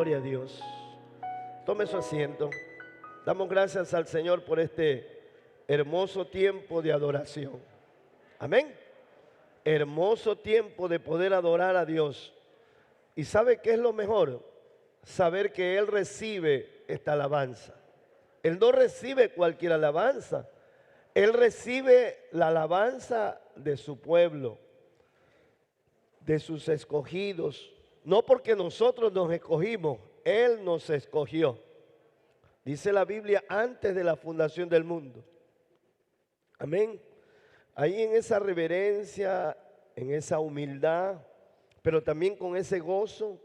Gloria a Dios. Tome su asiento. Damos gracias al Señor por este hermoso tiempo de adoración. Amén. Hermoso tiempo de poder adorar a Dios. ¿Y sabe qué es lo mejor? Saber que Él recibe esta alabanza. Él no recibe cualquier alabanza. Él recibe la alabanza de su pueblo, de sus escogidos. No porque nosotros nos escogimos, Él nos escogió. Dice la Biblia antes de la fundación del mundo. Amén. Ahí en esa reverencia, en esa humildad, pero también con ese gozo,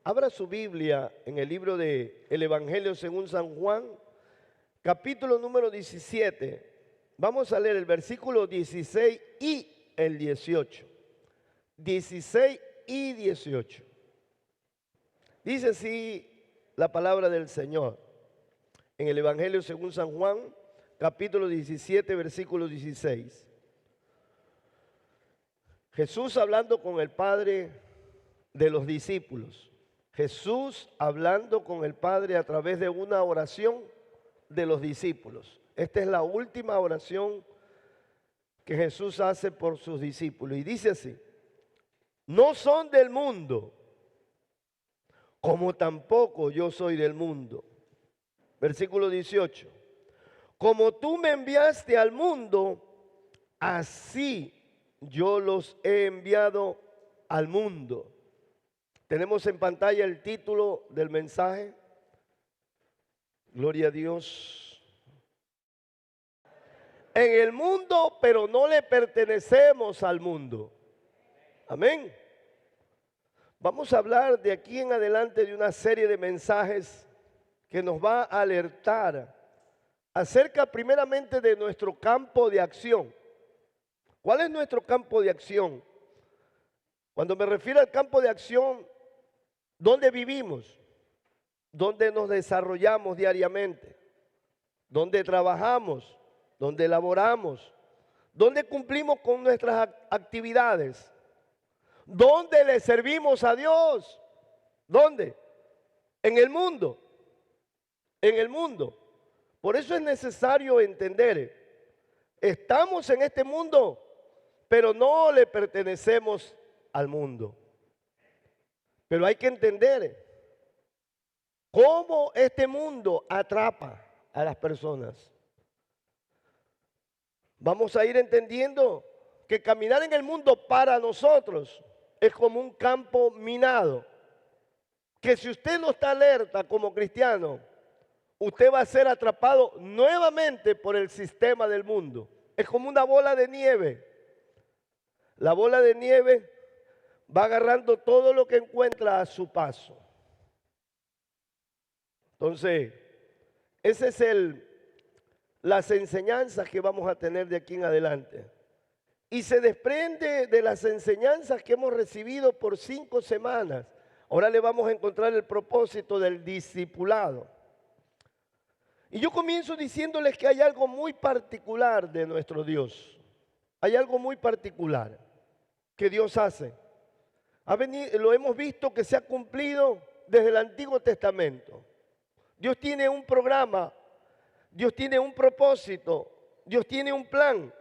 abra su Biblia en el libro de el Evangelio según San Juan, capítulo número 17. Vamos a leer el versículo 16 y el 18. 16 y 18. Dice así la palabra del Señor en el Evangelio según San Juan, capítulo 17, versículo 16. Jesús hablando con el Padre de los discípulos. Jesús hablando con el Padre a través de una oración de los discípulos. Esta es la última oración que Jesús hace por sus discípulos. Y dice así: no son del mundo, como tampoco yo soy del mundo. Versículo 18. Como tú me enviaste al mundo, así yo los he enviado al mundo. Tenemos en pantalla el título del mensaje. Gloria a Dios. En el mundo, pero no le pertenecemos al mundo. Amén. Vamos a hablar de aquí en adelante de una serie de mensajes que nos va a alertar acerca primeramente de nuestro campo de acción. ¿Cuál es nuestro campo de acción? Cuando me refiero al campo de acción, ¿dónde vivimos? ¿Dónde nos desarrollamos diariamente? ¿Dónde trabajamos? ¿Dónde laboramos? ¿Dónde cumplimos con nuestras actividades? ¿Dónde le servimos a Dios? ¿Dónde? En el mundo. En el mundo. Por eso es necesario entender, estamos en este mundo, pero no le pertenecemos al mundo. Pero hay que entender cómo este mundo atrapa a las personas. Vamos a ir entendiendo que caminar en el mundo para nosotros es como un campo minado, que si usted no está alerta como cristiano, usted va a ser atrapado nuevamente por el sistema del mundo. Es como una bola de nieve. La bola de nieve va agarrando todo lo que encuentra a su paso. Entonces, ese es las enseñanzas que vamos a tener de aquí en adelante. Y se desprende de las enseñanzas que hemos recibido por 5 semanas. Ahora le vamos a encontrar el propósito del discipulado. Y yo comienzo diciéndoles que hay algo muy particular de nuestro Dios. Hay algo muy particular que Dios hace. Lo hemos visto que se ha cumplido desde el Antiguo Testamento. Dios tiene un programa, Dios tiene un propósito, Dios tiene un plan.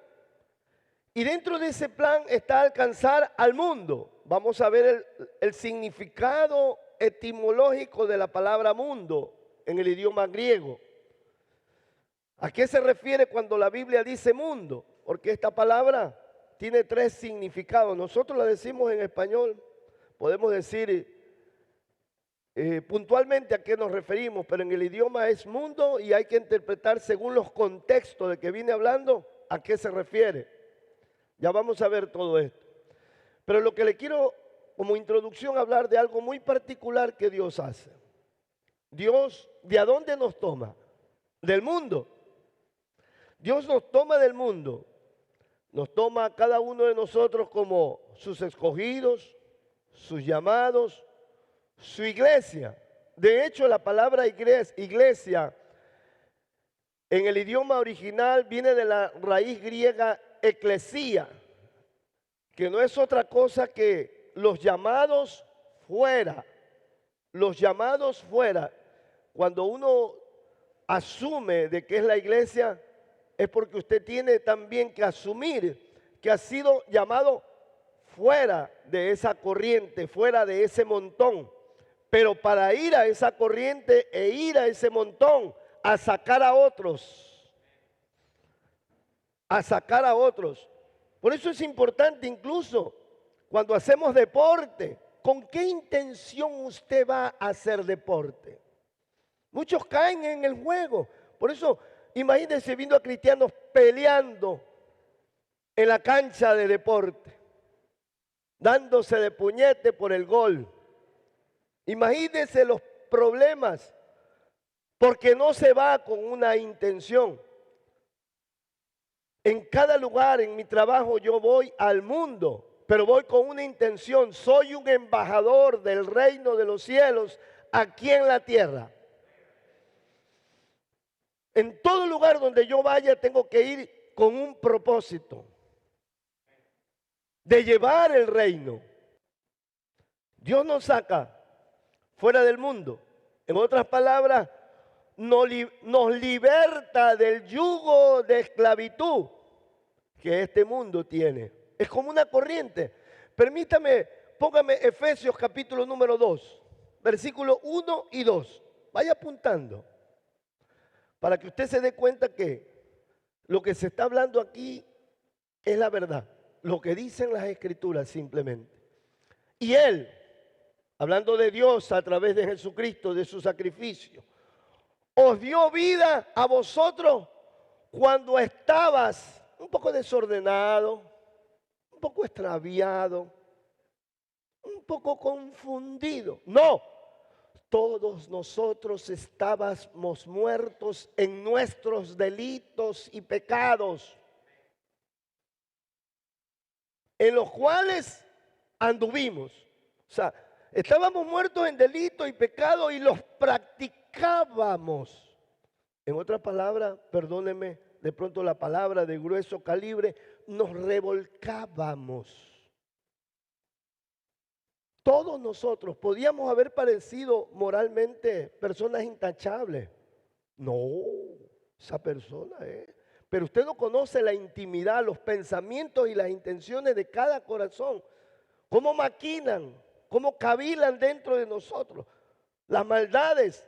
Y dentro de ese plan está alcanzar al mundo. Vamos a ver el significado etimológico de la palabra mundo en el idioma griego. ¿A qué se refiere cuando la Biblia dice mundo? Porque esta palabra tiene 3 significados. Nosotros la decimos en español, podemos decir puntualmente a qué nos referimos, pero en el idioma es mundo y hay que interpretar según los contextos de que viene hablando a qué se refiere. Ya vamos a ver todo esto. Pero lo que le quiero como introducción hablar de algo muy particular que Dios hace. Dios, ¿de a dónde nos toma? Del mundo. Dios nos toma del mundo. Nos toma a cada uno de nosotros como sus escogidos, sus llamados, su iglesia. De hecho, la palabra iglesia en el idioma original viene de la raíz griega eclesía, que no es otra cosa que los llamados fuera, los llamados fuera, cuando uno asume de que es la iglesia, es porque usted tiene también que asumir que ha sido llamado fuera de esa corriente, fuera de ese montón. Pero para ir a esa corriente e ir a ese montón, a sacar a otros, a sacar a otros. Por eso es importante incluso cuando hacemos deporte, ¿con qué intención usted va a hacer deporte? Muchos caen en el juego. Por eso, imagínense viendo a cristianos peleando en la cancha de deporte, dándose de puñete por el gol. Imagínense los problemas, porque no se va con una intención. En cada lugar, en mi trabajo, yo voy al mundo, pero voy con una intención. Soy un embajador del reino de los cielos aquí en la tierra. En todo lugar donde yo vaya tengo que ir con un propósito de llevar el reino. Dios nos saca fuera del mundo. En otras palabras, nos liberta del yugo de esclavitud que este mundo tiene. Es como una corriente. Permítame, póngame Efesios capítulo número 2, versículos 1 y 2. Vaya apuntando, para que usted se dé cuenta que lo que se está hablando aquí es la verdad. Lo que dicen las Escrituras simplemente. Y Él, hablando de Dios a través de Jesucristo, de su sacrificio, os dio vida a vosotros cuando estabas un poco desordenado, un poco extraviado, un poco confundido. No, todos nosotros estábamos muertos en nuestros delitos y pecados, en los cuales anduvimos. O sea, estábamos muertos en delito y pecado y los practicábamos. En otras palabras, perdónenme de pronto la palabra de grueso calibre, nos revolcábamos. Todos nosotros podíamos haber parecido moralmente personas intachables. No, esa persona es. Pero usted no conoce la intimidad, los pensamientos y las intenciones de cada corazón. Cómo maquinan, cómo cavilan dentro de nosotros. Las maldades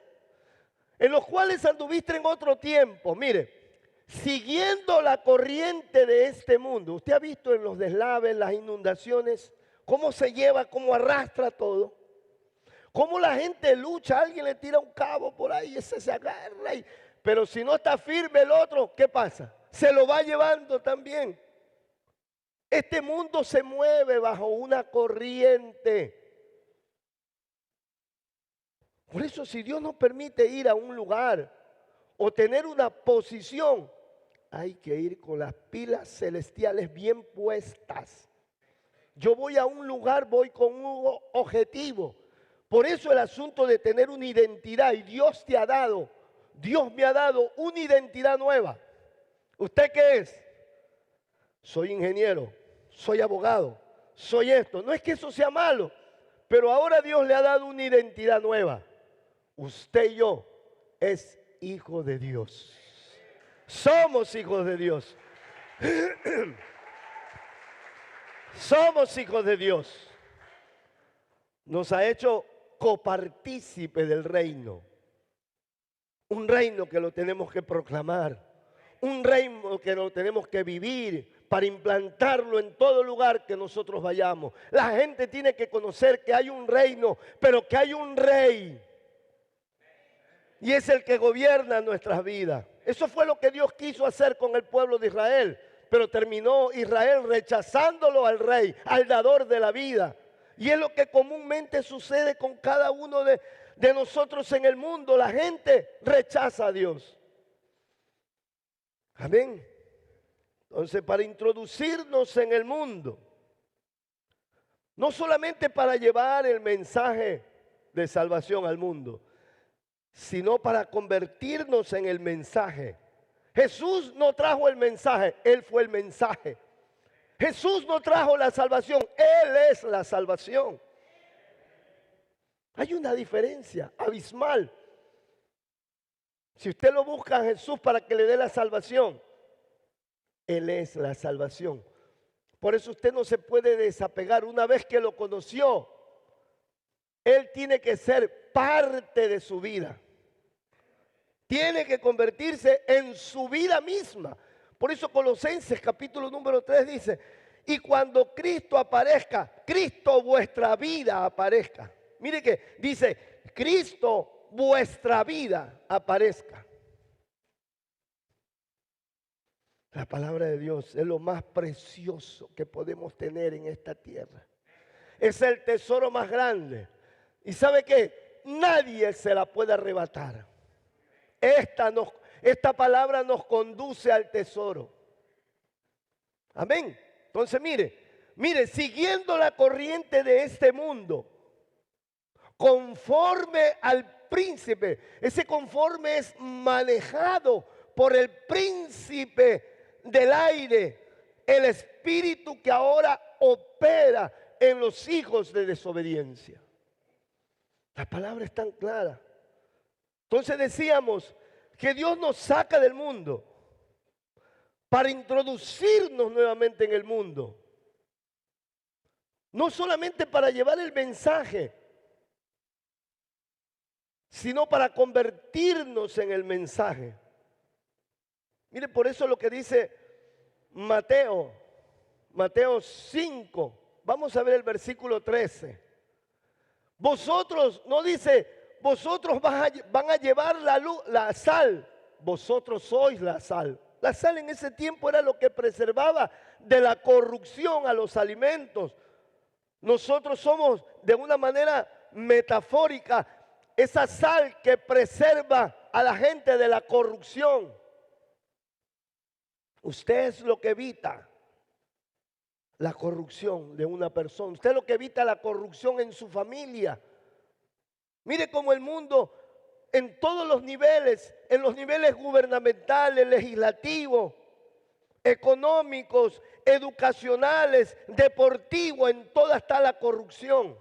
en los cuales anduviste en otro tiempo. Mire, siguiendo la corriente de este mundo. Usted ha visto en los deslaves, las inundaciones, cómo se lleva, cómo arrastra todo. Cómo la gente lucha, alguien le tira un cabo por ahí, ese se agarra. Pero si no está firme el otro, ¿qué pasa? Se lo va llevando también. Este mundo se mueve bajo una corriente. Por eso, si Dios nos permite ir a un lugar o tener una posición, hay que ir con las pilas celestiales bien puestas. Yo voy a un lugar, voy con un objetivo. Por eso el asunto de tener una identidad, y Dios te ha dado, Dios me ha dado una identidad nueva. ¿Usted qué es? Soy ingeniero, soy abogado, soy esto. No es que eso sea malo, pero ahora Dios le ha dado una identidad nueva. Usted y yo es hijo de Dios. Somos hijos de Dios. Somos hijos de Dios. Nos ha hecho copartícipe del reino. Un reino que lo tenemos que proclamar. Un reino que lo tenemos que vivir para implantarlo en todo lugar que nosotros vayamos. La gente tiene que conocer que hay un reino, pero que hay un rey. Y es el que gobierna nuestras vidas. Eso fue lo que Dios quiso hacer con el pueblo de Israel. Pero terminó Israel rechazándolo al rey, al dador de la vida. Y es lo que comúnmente sucede con cada uno de nosotros en el mundo. La gente rechaza a Dios. Amén. Entonces, para introducirnos en el mundo, no solamente para llevar el mensaje de salvación al mundo, sino para convertirnos en el mensaje. Jesús no trajo el mensaje, Él fue el mensaje. Jesús no trajo la salvación, Él es la salvación. Hay una diferencia abismal. Si usted lo busca a Jesús para que le dé la salvación, Él es la salvación. Por eso usted no se puede desapegar. Una vez que lo conoció, Él tiene que ser parte de su vida. Tiene que convertirse en su vida misma. Por eso Colosenses capítulo número 3 dice, y cuando Cristo aparezca, Cristo vuestra vida aparezca. Mire que dice, Cristo vuestra vida aparezca. La palabra de Dios es lo más precioso que podemos tener en esta tierra. Es el tesoro más grande. ¿Y sabe qué? Nadie se la puede arrebatar. Esta palabra nos conduce al tesoro. Amén. Entonces mire, siguiendo la corriente de este mundo, conforme al príncipe, ese conforme es manejado por el príncipe del aire, el espíritu que ahora opera en los hijos de desobediencia. La palabra es tan clara. Entonces decíamos que Dios nos saca del mundo para introducirnos nuevamente en el mundo. No solamente para llevar el mensaje, sino para convertirnos en el mensaje. Mire, por eso lo que dice Mateo 5, vamos a ver el versículo 13. Vosotros, no dice, vosotros van a llevar la sal, vosotros sois la sal. La sal en ese tiempo era lo que preservaba de la corrupción a los alimentos. Nosotros somos de una manera metafórica esa sal que preserva a la gente de la corrupción. Usted es lo que evita la corrupción de una persona. Usted es lo que evita la corrupción en su familia. Mire cómo el mundo en todos los niveles, en los niveles gubernamentales, legislativos, económicos, educacionales, deportivos, en toda está la corrupción.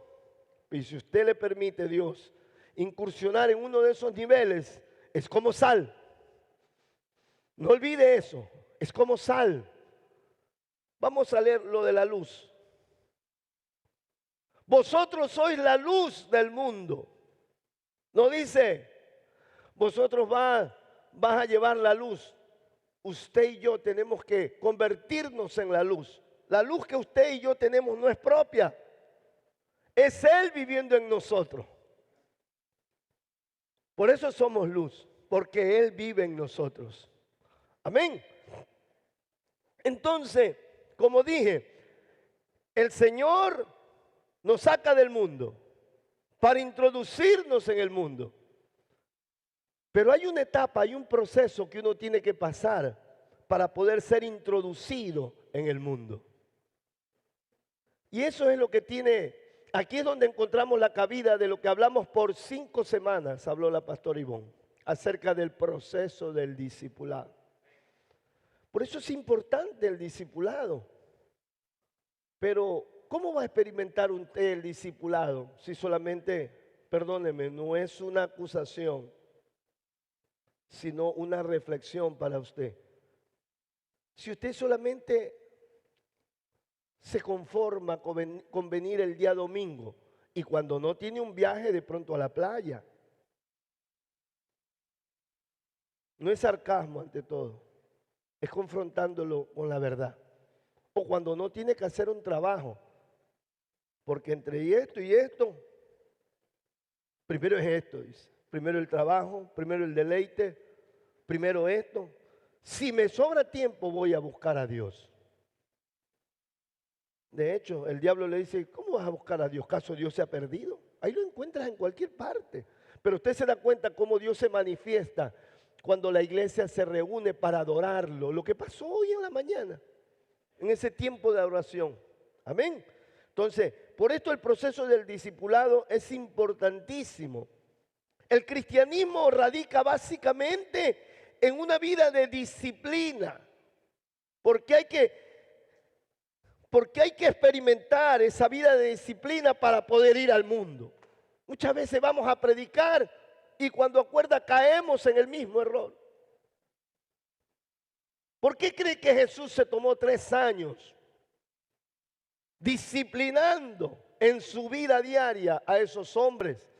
Y si usted le permite a Dios incursionar en uno de esos niveles, es como sal. No olvide eso, es como sal. Vamos a leer lo de la luz. Vosotros sois la luz del mundo. No dice, vosotros vas a llevar la luz. Usted y yo tenemos que convertirnos en la luz. La luz que usted y yo tenemos no es propia. Es Él viviendo en nosotros. Por eso somos luz, porque Él vive en nosotros. Amén. Entonces, como dije, el Señor nos saca del mundo para introducirnos en el mundo. Pero hay una etapa, hay un proceso que uno tiene que pasar para poder ser introducido en el mundo. Y eso es lo que tiene, aquí es donde encontramos la cabida de lo que hablamos por 5 semanas, habló la pastora Ivonne, acerca del proceso del discipulado. Por eso es importante el discipulado. Pero, ¿cómo va a experimentar usted el discipulado si solamente, perdóneme, no es una acusación, sino una reflexión para usted? Si usted solamente se conforma con venir el día domingo y cuando no tiene un viaje de pronto a la playa, no es sarcasmo ante todo, es confrontándolo con la verdad. O cuando no tiene que hacer un trabajo, porque entre esto y esto, primero es esto, dice. Primero el trabajo, primero el deleite, primero esto. Si me sobra tiempo voy a buscar a Dios. De hecho, el diablo le dice, ¿cómo vas a buscar a Dios? ¿Caso Dios se ha perdido? Ahí lo encuentras en cualquier parte. Pero usted se da cuenta cómo Dios se manifiesta cuando la iglesia se reúne para adorarlo. Lo que pasó hoy en la mañana, en ese tiempo de adoración. Amén. Entonces, por esto el proceso del discipulado es importantísimo. El cristianismo radica básicamente en una vida de disciplina, porque hay que experimentar esa vida de disciplina para poder ir al mundo. Muchas veces vamos a predicar y cuando acuerda caemos en el mismo error. ¿Por qué cree que Jesús se tomó 3 años disciplinando en su vida diaria a esos hombres?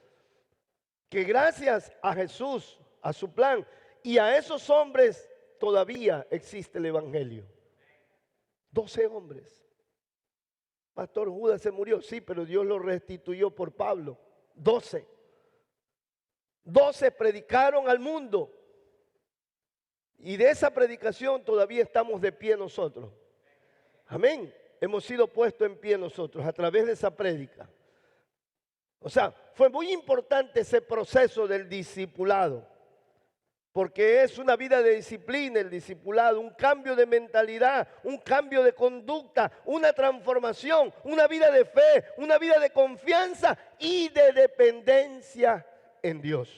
Que gracias a Jesús, a su plan y a esos hombres todavía existe el evangelio. 12 hombres. Pastor, Judas se murió, sí, pero Dios lo restituyó por Pablo. 12. 12 predicaron al mundo. Y de esa predicación todavía estamos de pie nosotros. Amén. Hemos sido puestos en pie nosotros a través de esa prédica. O sea, fue muy importante ese proceso del discipulado. Porque es una vida de disciplina el discipulado, un cambio de mentalidad, un cambio de conducta, una transformación, una vida de fe, una vida de confianza y de dependencia en Dios.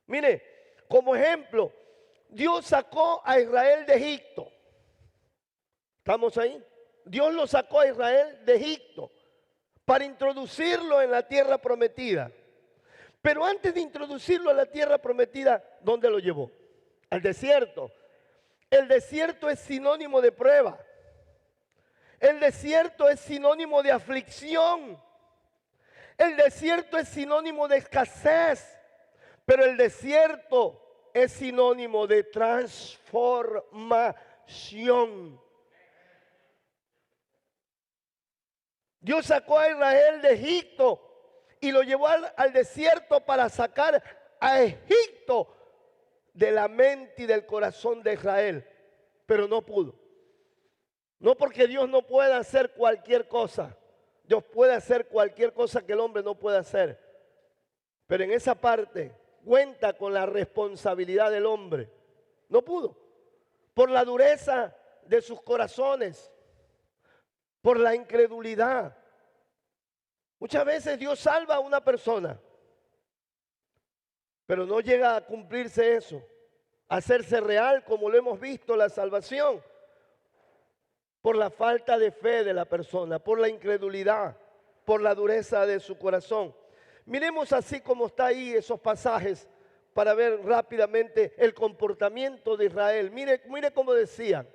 Mire, como ejemplo, Dios sacó a Israel de Egipto. ¿Estamos ahí? Dios lo sacó a Israel de Egipto para introducirlo en la tierra prometida. Pero antes de introducirlo a la tierra prometida, ¿dónde lo llevó? Al desierto. El desierto es sinónimo de prueba. El desierto es sinónimo de aflicción. El desierto es sinónimo de escasez. Pero el desierto es sinónimo de transformación. Dios sacó a Israel de Egipto y lo llevó al desierto para sacar a Egipto de la mente y del corazón de Israel. Pero no pudo. No porque Dios no pueda hacer cualquier cosa. Dios puede hacer cualquier cosa que el hombre no pueda hacer. Pero en esa parte cuenta con la responsabilidad del hombre. No pudo. Por la dureza de sus corazones. Por la incredulidad. Muchas veces Dios salva a una persona, pero no llega a cumplirse eso, a hacerse real como lo hemos visto la salvación, por la falta de fe de la persona, por la incredulidad, por la dureza de su corazón. Miremos así como está ahí esos pasajes para ver rápidamente el comportamiento de Israel. Mire cómo decía,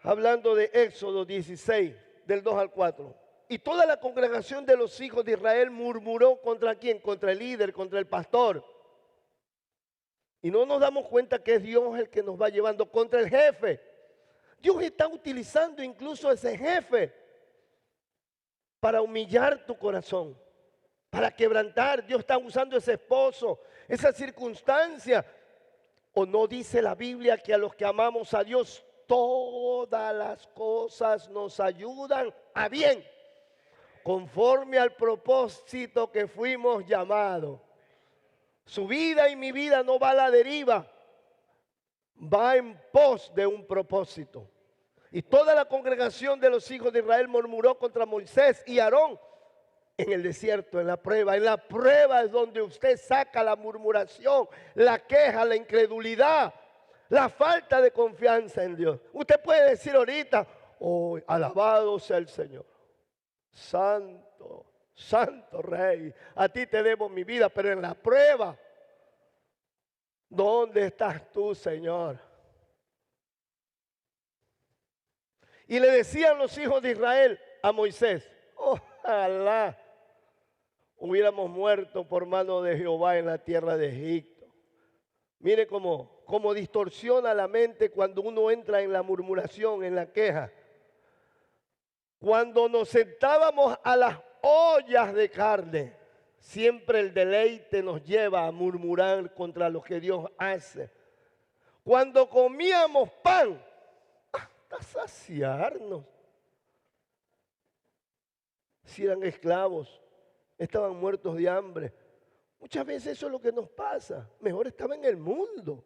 hablando de Éxodo 16, del 2 al 4. Y toda la congregación de los hijos de Israel murmuró ¿contra quién? Contra el líder, contra el pastor. Y no nos damos cuenta que es Dios el que nos va llevando contra el jefe. Dios está utilizando incluso a ese jefe para humillar tu corazón, para quebrantar. Dios está usando ese esposo, esa circunstancia. ¿O no dice la Biblia que a los que amamos a Dios todas las cosas nos ayudan a bien? Conforme al propósito que fuimos llamados. Su vida y mi vida no va a la deriva, va en pos de un propósito. Y toda la congregación de los hijos de Israel murmuró contra Moisés y Aarón en el desierto, en la prueba. En la prueba es donde usted saca la murmuración, la queja, la incredulidad, la falta de confianza en Dios. Usted puede decir ahorita, oh, alabado sea el Señor. Santo, santo Rey, a ti te debo mi vida, pero en la prueba, ¿dónde estás tú, Señor? Y le decían los hijos de Israel a Moisés, ojalá hubiéramos muerto por mano de Jehová en la tierra de Egipto. Mire cómo distorsiona la mente cuando uno entra en la murmuración, en la queja. Cuando nos sentábamos a las ollas de carne, siempre el deleite nos lleva a murmurar contra lo que Dios hace. Cuando comíamos pan, hasta saciarnos. Si eran esclavos, estaban muertos de hambre. Muchas veces eso es lo que nos pasa. Mejor estaba en el mundo.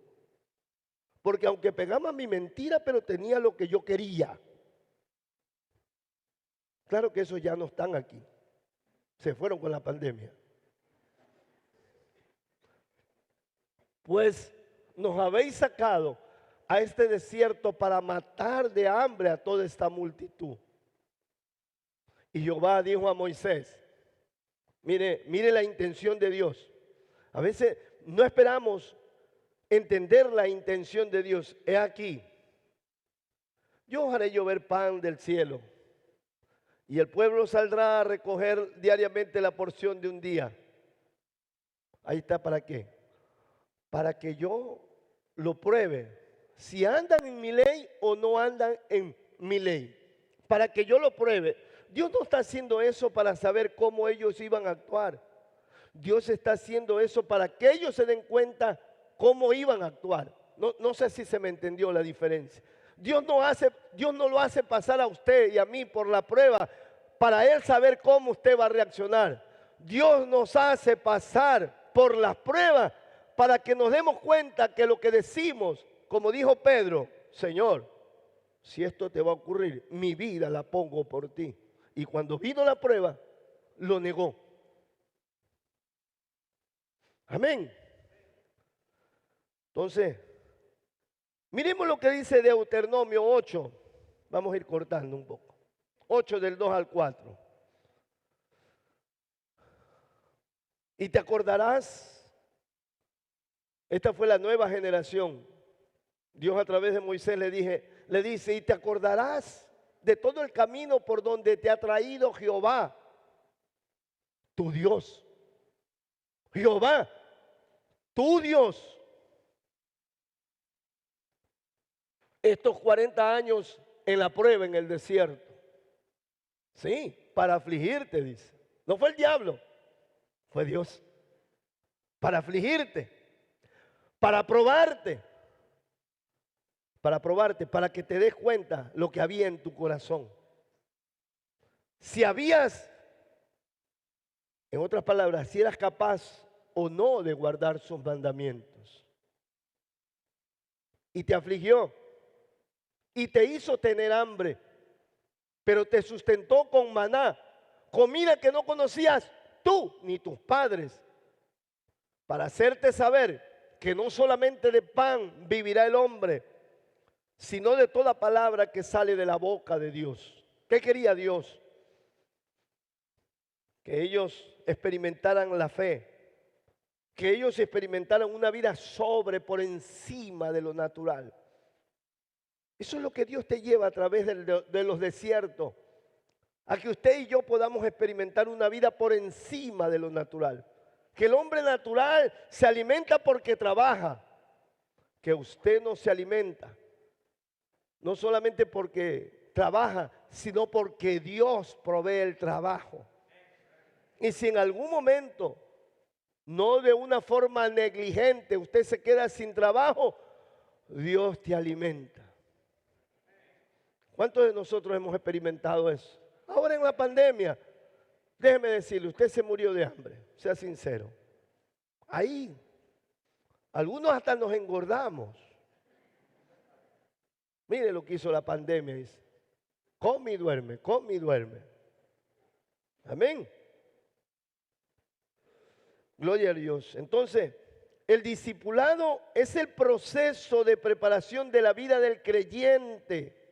Porque aunque pegaba mi mentira, pero tenía lo que yo quería. Claro que esos ya no están aquí. Se fueron con la pandemia. Pues nos habéis sacado a este desierto para matar de hambre a toda esta multitud. Y Jehová dijo a Moisés, Mire la intención de Dios. A veces no esperamos entender la intención de Dios. He aquí, yo haré llover pan del cielo y el pueblo saldrá a recoger diariamente la porción de un día. Ahí está, ¿para qué? Para que yo lo pruebe, si andan en mi ley o no andan en mi ley. Para que yo lo pruebe. Dios no está haciendo eso para saber cómo ellos iban a actuar. Dios está haciendo eso para que ellos se den cuenta cómo iban a actuar. No sé si se me entendió la diferencia. Dios no lo hace pasar a usted y a mí por la prueba para Él saber cómo usted va a reaccionar. Dios nos hace pasar por las pruebas para que nos demos cuenta que lo que decimos, como dijo Pedro, Señor, si esto te va a ocurrir, mi vida la pongo por ti. Y cuando vino la prueba, lo negó. Amén. Entonces, miremos lo que dice Deuteronomio 8. Vamos a ir cortando un poco. 8 del 2 al 4. Y te acordarás, esta fue la nueva generación. Dios a través de Moisés le dice, y te acordarás de todo el camino por donde te ha traído Jehová, tu Dios. Jehová, tu Dios. Estos 40 años en la prueba en el desierto. Sí, para afligirte, dice. No fue el diablo, fue Dios. Para afligirte, para probarte, para que te des cuenta lo que había en tu corazón. Si habías, en otras palabras, si eras capaz o no de guardar sus mandamientos. Y te afligió y te hizo tener hambre, pero te sustentó con maná, comida que no conocías tú ni tus padres, para hacerte saber que no solamente de pan vivirá el hombre, sino de toda palabra que sale de la boca de Dios. ¿Qué quería Dios? Que ellos experimentaran la fe, que ellos experimentaran una vida por encima de lo natural. Eso es lo que Dios te lleva a través de los desiertos, a que usted y yo podamos experimentar una vida por encima de lo natural. Que el hombre natural se alimenta porque trabaja, que usted no se alimenta, no solamente porque trabaja, sino porque Dios provee el trabajo. Y si en algún momento, no de una forma negligente, usted se queda sin trabajo, Dios te alimenta. ¿Cuántos de nosotros hemos experimentado eso? Ahora en la pandemia, déjeme decirle, usted se murió de hambre, sea sincero. Ahí, algunos hasta nos engordamos. Mire lo que hizo la pandemia, dice. Come y duerme, come y duerme. Amén. Gloria a Dios. Entonces, el discipulado es el proceso de preparación de la vida del creyente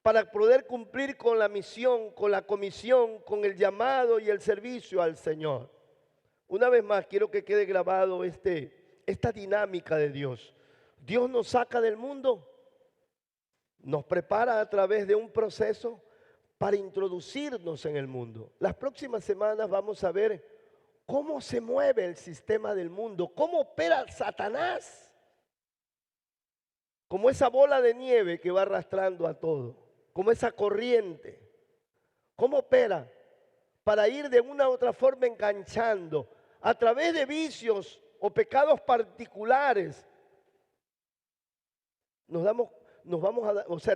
para poder cumplir con la misión, con la comisión, con el llamado y el servicio al Señor. Una vez más, quiero que quede grabado esta dinámica de Dios. Dios nos saca del mundo, nos prepara a través de un proceso para introducirnos en el mundo. Las próximas semanas vamos a ver cómo se mueve el sistema del mundo, cómo opera Satanás, como esa bola de nieve que va arrastrando a todo, como esa corriente, cómo opera para ir de una u otra forma enganchando a través de vicios o pecados particulares.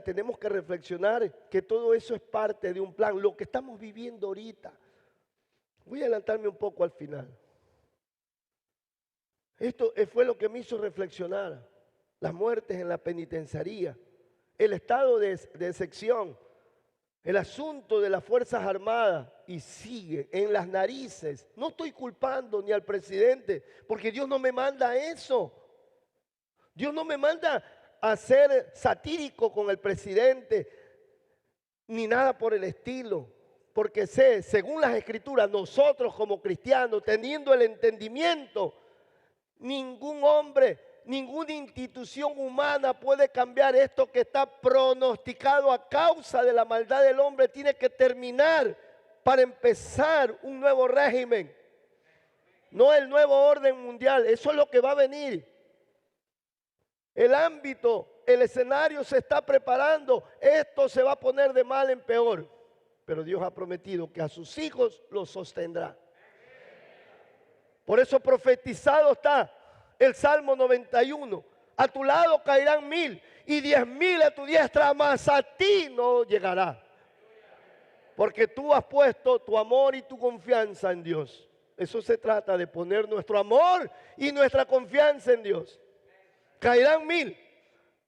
Tenemos que reflexionar que todo eso es parte de un plan, lo que estamos viviendo ahorita. Voy a adelantarme un poco al final. Esto fue lo que me hizo reflexionar. Las muertes en la penitenciaría, el estado de excepción, el asunto de las Fuerzas Armadas, y sigue en las narices. No estoy culpando ni al presidente, porque Dios no me manda a eso. Dios no me manda a ser satírico con el presidente, ni nada por el estilo. porque sé, según las Escrituras, nosotros como cristianos, teniendo el entendimiento, ningún hombre, ninguna institución humana puede cambiar esto que está pronosticado a causa de la maldad del hombre. Tiene que terminar para empezar un nuevo régimen, no el nuevo orden mundial. Eso es lo que va a venir. El ámbito, el escenario se está preparando. Esto se va a poner de mal en peor. Pero Dios ha prometido que a sus hijos los sostendrá. Por eso profetizado está el Salmo 91. A tu lado caerán 1000 y 10,000 a tu diestra, mas a ti no llegará. Porque tú has puesto tu amor y tu confianza en Dios. Eso se trata de poner nuestro amor y nuestra confianza en Dios. Caerán 1000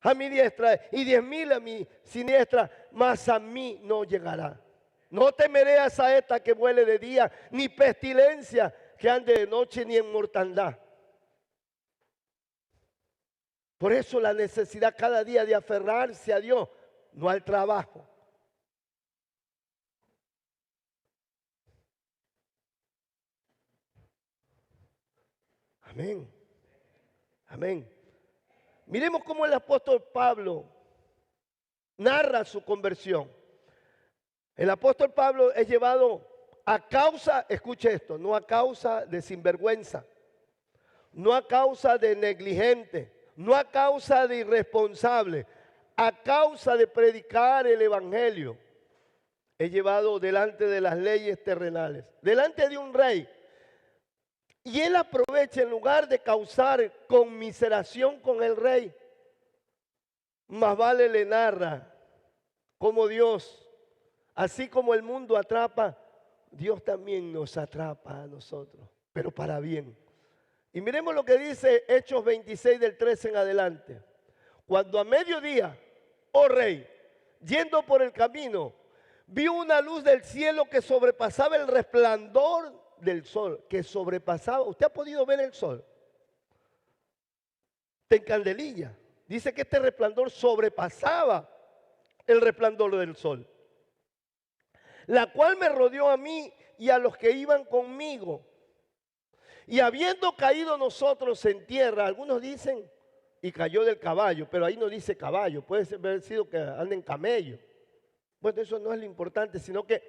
a mi diestra y 10,000 a mi siniestra, mas a mí no llegará. No temeré a saeta que vuele de día, ni pestilencia que ande de noche, ni en mortandad. Por eso la necesidad cada día de aferrarse a Dios, no al trabajo. Amén. Amén. Miremos cómo el apóstol Pablo narra su conversión. El apóstol Pablo es llevado a causa, escuche esto, no a causa de sinvergüenza, no a causa de negligente, no a causa de irresponsable, a causa de predicar el evangelio. Es llevado delante de las leyes terrenales, delante de un rey. Y él aprovecha, en lugar de causar conmiseración con el rey, más vale le narra como Dios, así como el mundo atrapa, Dios también nos atrapa a nosotros, pero para bien. Y miremos lo que dice Hechos 26 del 13 en adelante. Cuando a mediodía, oh rey, yendo por el camino, vio una luz del cielo que sobrepasaba el resplandor del sol, que sobrepasaba. ¿Usted ha podido ver el sol? Te encandelilla. Dice que este resplandor sobrepasaba el resplandor del sol, la cual me rodeó a mí y a los que iban conmigo. Y habiendo caído nosotros en tierra, algunos dicen, y cayó del caballo, pero ahí no dice caballo, puede haber sido que anden camello. Bueno, eso no es lo importante, sino que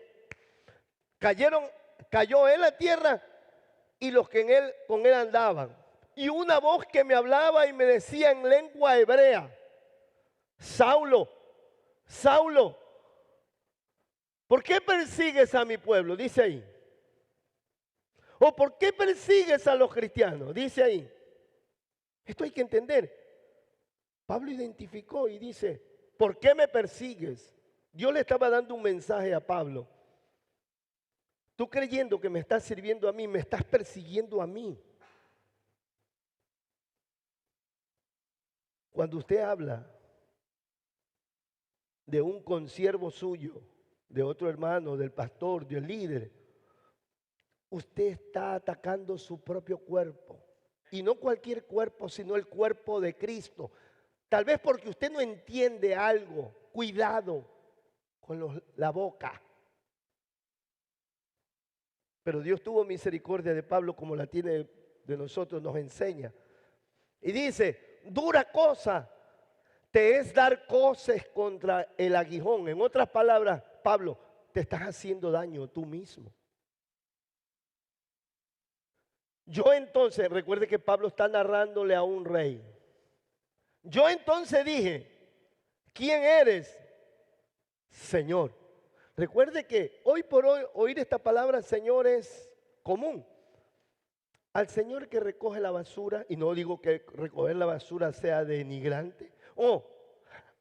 cayó en la tierra y los que con él andaban. Y una voz que me hablaba y me decía en lengua hebrea, Saulo, Saulo, ¿por qué persigues a mi pueblo? Dice ahí. ¿O por qué persigues a los cristianos? Dice ahí. Esto hay que entender. Pablo identificó y dice, ¿por qué me persigues? Dios le estaba dando un mensaje a Pablo. Tú creyendo que me estás sirviendo a mí, me estás persiguiendo a mí. Cuando usted habla de un consiervo suyo, de otro hermano, del pastor, del líder, usted está atacando su propio cuerpo. Y no cualquier cuerpo, sino el cuerpo de Cristo. Tal vez porque usted no entiende algo. Cuidado con la boca. Pero Dios tuvo misericordia de Pablo como la tiene de nosotros, nos enseña. Y dice, dura cosa te es dar coces contra el aguijón. En otras palabras, Pablo, te estás haciendo daño tú mismo. Yo entonces, recuerde que Pablo está narrándole a un rey. Yo entonces dije, ¿quién eres, Señor? Recuerde que hoy por hoy oír esta palabra Señor es común. Al Señor que recoge la basura, y no digo que recoger la basura sea denigrante,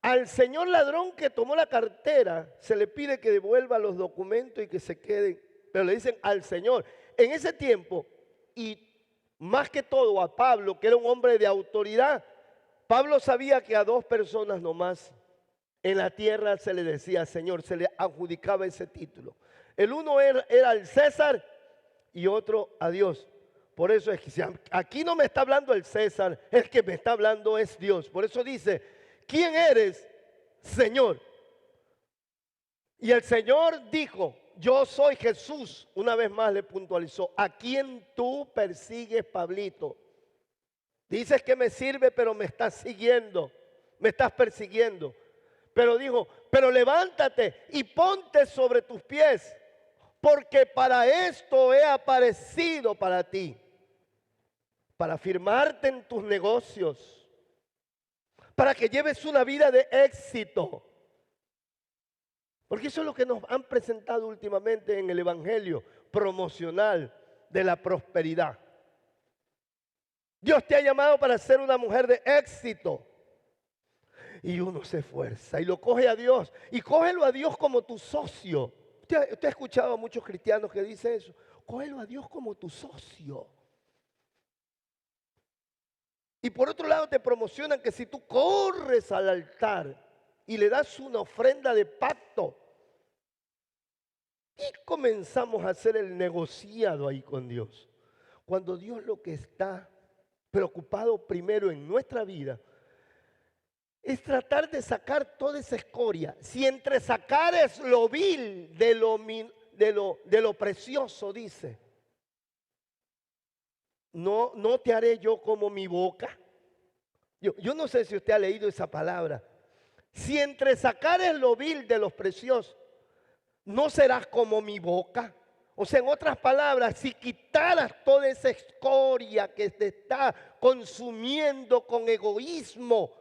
al señor ladrón que tomó la cartera se le pide que devuelva los documentos y que se queden, pero le dicen al Señor. En ese tiempo, y más que todo a Pablo, que era un hombre de autoridad, Pablo sabía que a dos personas nomás en la tierra se le decía Señor, se le adjudicaba ese título. El uno era el César y otro a Dios. Por eso es que aquí no me está hablando el César, el que me está hablando es Dios. Por eso dice, ¿quién eres, Señor? Y el Señor dijo, yo soy Jesús. Una vez más le puntualizó, ¿a quién tú persigues, Pablito? Dices que me sirve, pero me estás siguiendo, me estás persiguiendo. Pero dijo, pero levántate y ponte sobre tus pies, porque para esto he aparecido para ti, para firmarte en tus negocios, para que lleves una vida de éxito. Porque eso es lo que nos han presentado últimamente en el evangelio promocional de la prosperidad. Dios te ha llamado para ser una mujer de éxito. Y uno se esfuerza y lo coge a Dios. Y cógelo a Dios como tu socio. Usted ha escuchado a muchos cristianos que dicen eso. Cógelo a Dios como tu socio. Y por otro lado te promocionan que si tú corres al altar y le das una ofrenda de pacto, y comenzamos a hacer el negociado ahí con Dios. Cuando Dios lo que está preocupado primero en nuestra vida es tratar de sacar toda esa escoria. Si entre sacar es lo vil de lo precioso, dice, no te haré yo como mi boca. Yo no sé si usted ha leído esa palabra. Si entre sacar es lo vil de los preciosos, ¿no serás como mi boca? O sea, en otras palabras, si quitaras toda esa escoria que te está consumiendo con egoísmo,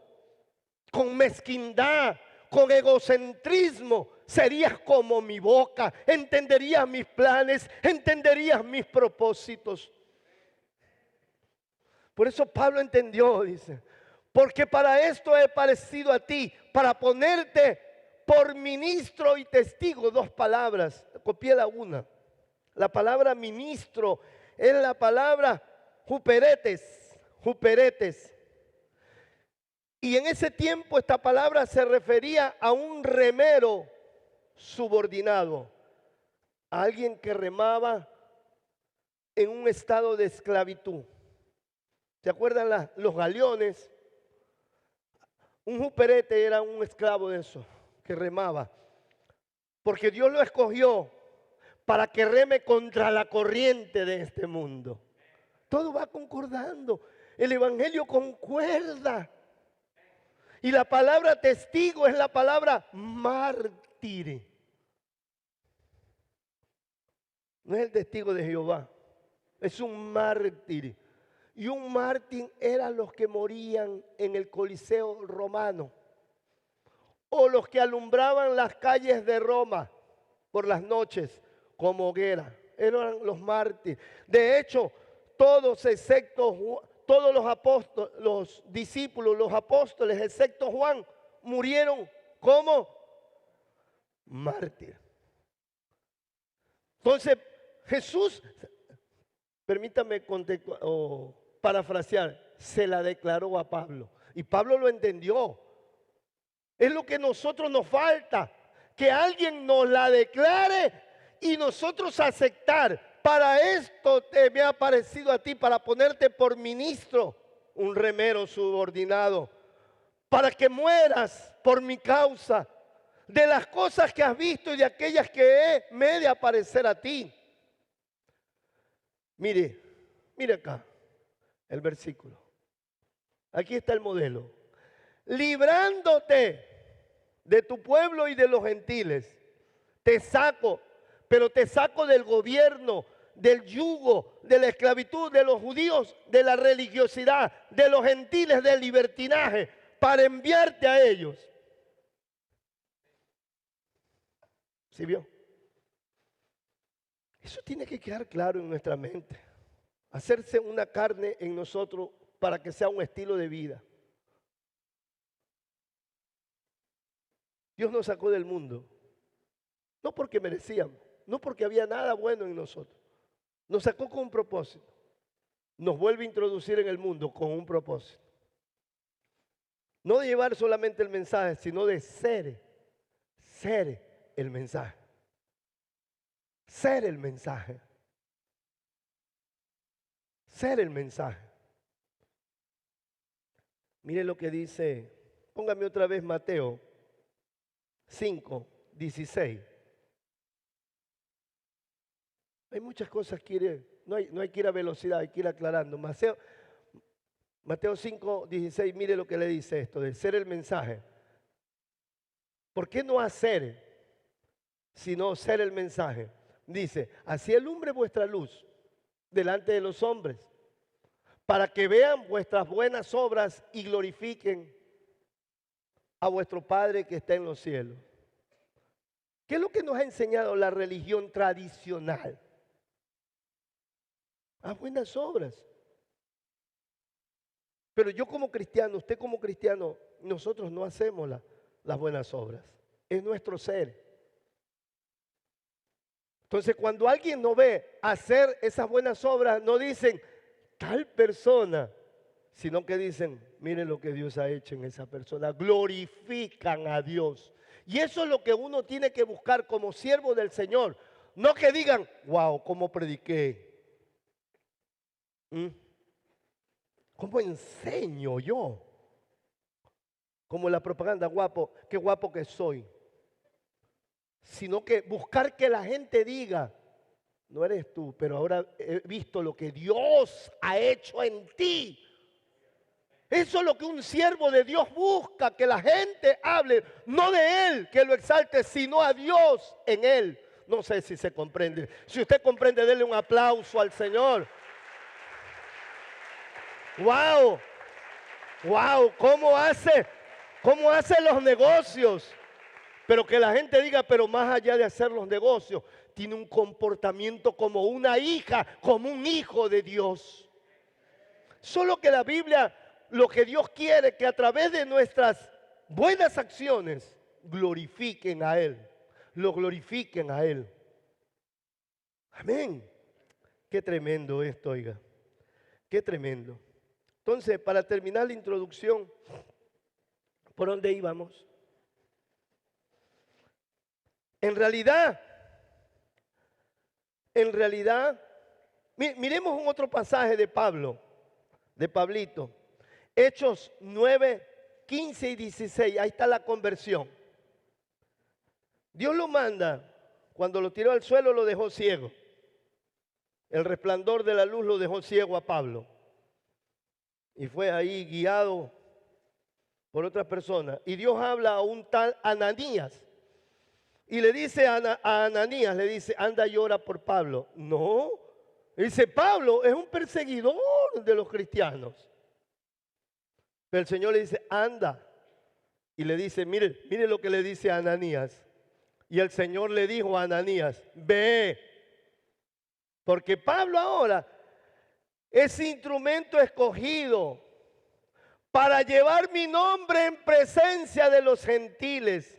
con mezquindad, con egocentrismo, serías como mi boca, entenderías mis planes, entenderías mis propósitos. Por eso Pablo entendió, dice, porque para esto he parecido a ti, para ponerte por ministro y testigo. Dos palabras, copié la una. La palabra ministro es la palabra huperetes, huperetes. Y en ese tiempo esta palabra se refería a un remero subordinado, a alguien que remaba en un estado de esclavitud. ¿Se acuerdan los galeones? Un huperete era un esclavo de eso, que remaba. Porque Dios lo escogió para que reme contra la corriente de este mundo. Todo va concordando. El evangelio concuerda. Y la palabra testigo es la palabra mártir. No es el testigo de Jehová, es un mártir. Y un mártir eran los que morían en el Coliseo romano o los que alumbraban las calles de Roma por las noches como hoguera. Eran los mártires. De hecho, todos excepto todos los apóstoles, los discípulos, los apóstoles, excepto Juan, murieron como mártir. Entonces, Jesús, permítame parafrasear, se la declaró a Pablo. Y Pablo lo entendió. Es lo que a nosotros nos falta, que alguien nos la declare y nosotros aceptar. Para esto me ha parecido a ti, para ponerte por ministro, un remero subordinado, para que mueras por mi causa, de las cosas que has visto y de aquellas que me he de aparecer a ti. Mire acá el versículo. Aquí está el modelo. Librándote de tu pueblo y de los gentiles, te saco, pero te saco del gobierno, del yugo, de la esclavitud de los judíos, de la religiosidad, de los gentiles, del libertinaje, para enviarte a ellos. ¿Sí vio? Eso tiene que quedar claro en nuestra mente. Hacerse una carne en nosotros para que sea un estilo de vida. Dios nos sacó del mundo, no porque merecíamos, no porque había nada bueno en nosotros. Nos sacó con un propósito. Nos vuelve a introducir en el mundo con un propósito. No de llevar solamente el mensaje, sino de ser el mensaje. Ser el mensaje. Ser el mensaje. Mire lo que dice, póngame otra vez Mateo 5:16. Hay muchas cosas que no hay que ir a velocidad, hay que ir aclarando. Mateo 5, 16, mire lo que le dice esto, de ser el mensaje. ¿Por qué no hacer, sino ser el mensaje? Dice, así alumbre vuestra luz delante de los hombres, para que vean vuestras buenas obras y glorifiquen a vuestro Padre que está en los cielos. ¿Qué es lo que nos ha enseñado la religión tradicional? A buenas obras. Pero yo como cristiano, usted como cristiano, nosotros no hacemos las buenas obras. Es nuestro ser. Entonces, cuando alguien no ve hacer esas buenas obras, no dicen tal persona, sino que dicen, miren lo que Dios ha hecho en esa persona. Glorifican a Dios. Y eso es lo que uno tiene que buscar como siervo del Señor. No que digan, wow, cómo prediqué. ¿Cómo enseño yo? Como la propaganda, guapo, qué guapo que soy. Sino que buscar que la gente diga, no eres tú, pero ahora he visto lo que Dios ha hecho en ti. Eso es lo que un siervo de Dios busca, que la gente hable, no de él, que lo exalte, sino a Dios en él. No sé si se comprende. Si usted comprende, denle un aplauso al Señor. ¡Wow! ¡Wow! ¿Cómo hace los negocios? Pero que la gente diga, pero más allá de hacer los negocios, tiene un comportamiento como una hija, como un hijo de Dios. Solo que la Biblia, lo que Dios quiere, que a través de nuestras buenas acciones, glorifiquen a Él. Lo glorifiquen a Él. Amén. Qué tremendo esto, oiga. Qué tremendo. Entonces, para terminar la introducción, ¿por dónde íbamos? En realidad, miremos un otro pasaje de Pablo, de Pablito. Hechos 9, 15 y 16, ahí está la conversión. Dios lo manda, cuando lo tiró al suelo lo dejó ciego. El resplandor de la luz lo dejó ciego a Pablo. Y fue ahí guiado por otra persona. Y Dios habla a un tal Ananías. Y le dice a Ananías, le dice, anda y ora por Pablo. No, dice, Pablo es un perseguidor de los cristianos. Pero el Señor le dice, anda. Y le dice, mire lo que le dice a Ananías. Y el Señor le dijo a Ananías, ve. Porque Pablo ahora es instrumento escogido para llevar mi nombre en presencia de los gentiles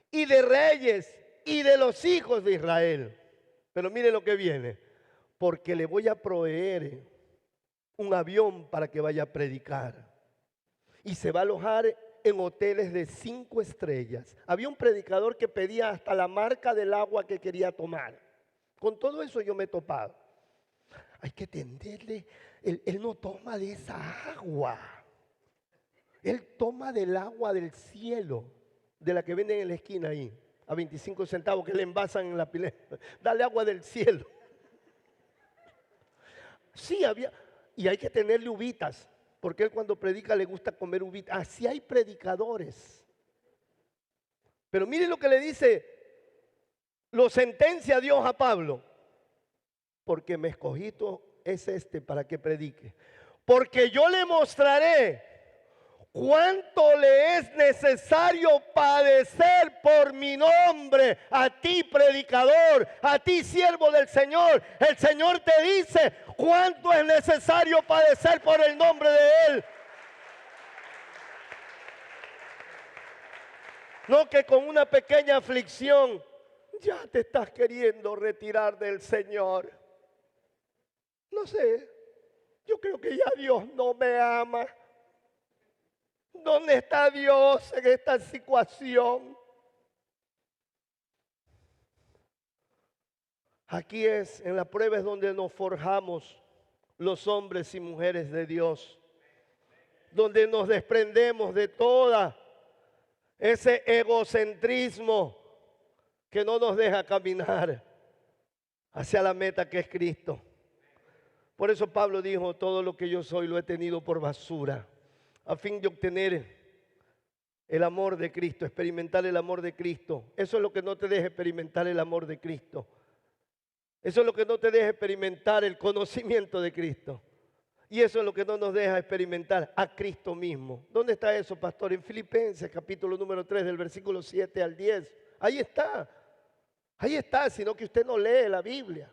y de reyes y de los hijos de Israel. Pero mire lo que viene, porque le voy a proveer un avión para que vaya a predicar y se va a alojar en hoteles de 5 estrellas. Había un predicador que pedía hasta la marca del agua que quería tomar. Con todo eso yo me he topado. Hay que entenderle, él no toma de esa agua, él toma del agua del cielo, de la que venden en la esquina ahí, a 25 centavos, que le envasan en la pileta. Dale agua del cielo. Sí, había, y hay que tenerle uvitas, porque él cuando predica le gusta comer uvitas. Así hay predicadores. Pero mire lo que le dice, lo sentencia Dios a Pablo. Porque me escogito es para que predique. Porque yo le mostraré cuánto le es necesario padecer por mi nombre. A ti, predicador, a ti, siervo del Señor. El Señor te dice cuánto es necesario padecer por el nombre de Él. No que con una pequeña aflicción ya te estás queriendo retirar del Señor. No sé, yo creo que ya Dios no me ama. ¿Dónde está Dios en esta situación? Aquí en la prueba es donde nos forjamos los hombres y mujeres de Dios. Donde nos desprendemos de toda ese egocentrismo que no nos deja caminar. hacia la meta que es Cristo. Por eso Pablo dijo, todo lo que yo soy lo he tenido por basura, a fin de obtener el amor de Cristo, experimentar el amor de Cristo. Eso es lo que no te deja experimentar el amor de Cristo. Eso es lo que no te deja experimentar el conocimiento de Cristo. Y eso es lo que no nos deja experimentar a Cristo mismo. ¿Dónde está eso, pastor? En Filipenses, capítulo número 3, del versículo 7 al 10. Ahí está. Ahí está, sino que usted no lee la Biblia.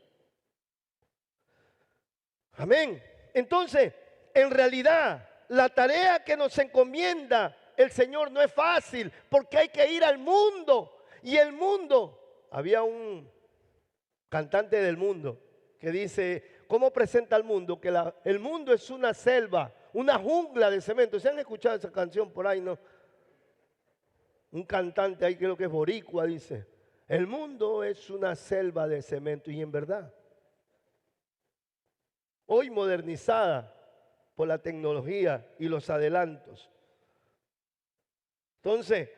Amén. Entonces, en realidad, la tarea que nos encomienda el Señor no es fácil, porque hay que ir al mundo. Y el mundo, había un cantante del mundo que dice, ¿cómo presenta al mundo? Que el mundo es una selva, una jungla de cemento. ¿Se han escuchado esa canción por ahí, no? Un cantante ahí, creo que es boricua, dice, el mundo es una selva de cemento. Y en verdad, hoy modernizada por la tecnología y los adelantos. Entonces,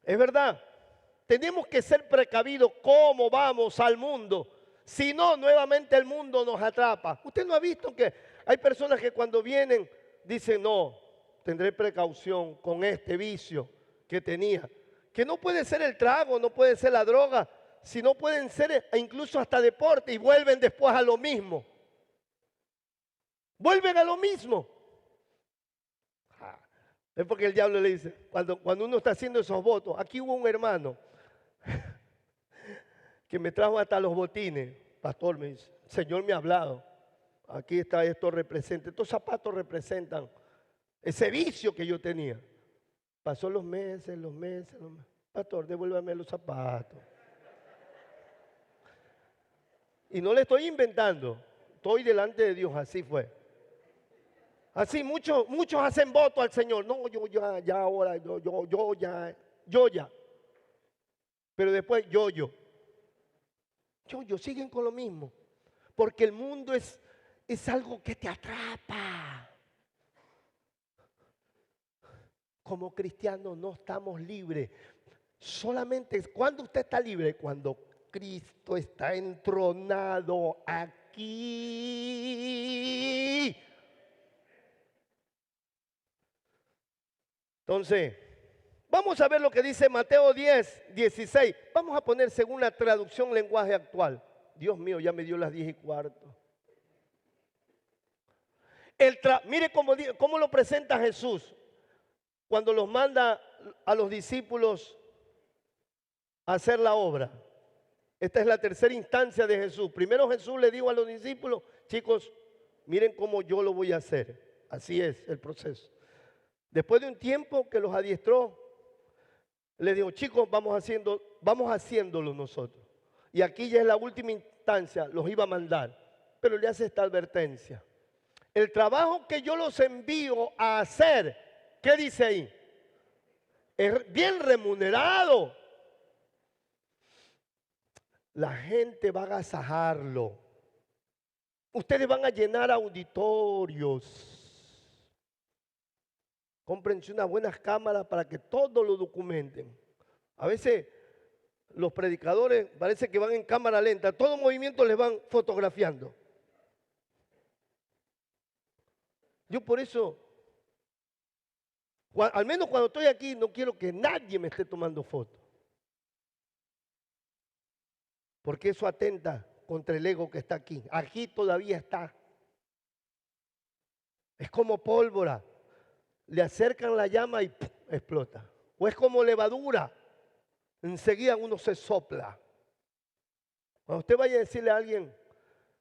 es verdad, tenemos que ser precavidos cómo vamos al mundo. Si no, nuevamente el mundo nos atrapa. Usted no ha visto que hay personas que cuando vienen dicen, no, tendré precaución con este vicio que tenía. Que no puede ser el trago, no puede ser la droga, sino pueden ser incluso hasta deporte y vuelven después a lo mismo. Vuelven a lo mismo. Es porque el diablo le dice, cuando uno está haciendo esos votos, aquí hubo un hermano que me trajo hasta los botines. Pastor, me dice, el Señor me ha hablado. Aquí está, esto representa, estos zapatos representan ese vicio que yo tenía. Pasó los meses. Pastor, devuélvame los zapatos. Y no le estoy inventando, estoy delante de Dios, así fue. Así muchos hacen voto al Señor. No, yo ya. Pero después yo. Siguen con lo mismo. Porque el mundo es algo que te atrapa. Como cristianos no estamos libres. Solamente cuando usted está libre, cuando Cristo está entronado aquí. Entonces, vamos a ver lo que dice Mateo 10, 16. Vamos a poner según la traducción lenguaje actual. Dios mío, ya me dio las 10:15. Mire cómo lo presenta Jesús cuando los manda a los discípulos a hacer la obra. Esta es la tercera instancia de Jesús. Primero Jesús le dijo a los discípulos, chicos, miren cómo yo lo voy a hacer. Así es el proceso. Después de un tiempo que los adiestró, les dijo, chicos, vamos haciéndolo nosotros. Y aquí ya es la última instancia, los iba a mandar. Pero le hace esta advertencia. El trabajo que yo los envío a hacer, ¿qué dice ahí? Es bien remunerado. La gente va a agasajarlo. Ustedes van a llenar auditorios. Cómprense unas buenas cámaras para que todo lo documenten. A veces los predicadores parece que van en cámara lenta. Todo movimiento les van fotografiando. Yo por eso, al menos cuando estoy aquí, no quiero que nadie me esté tomando fotos. Porque eso atenta contra el ego que está aquí. Aquí todavía está. Es como pólvora. Le acercan la llama y ¡pum!, explota. O es como levadura. Enseguida uno se sopla. Cuando usted vaya a decirle a alguien,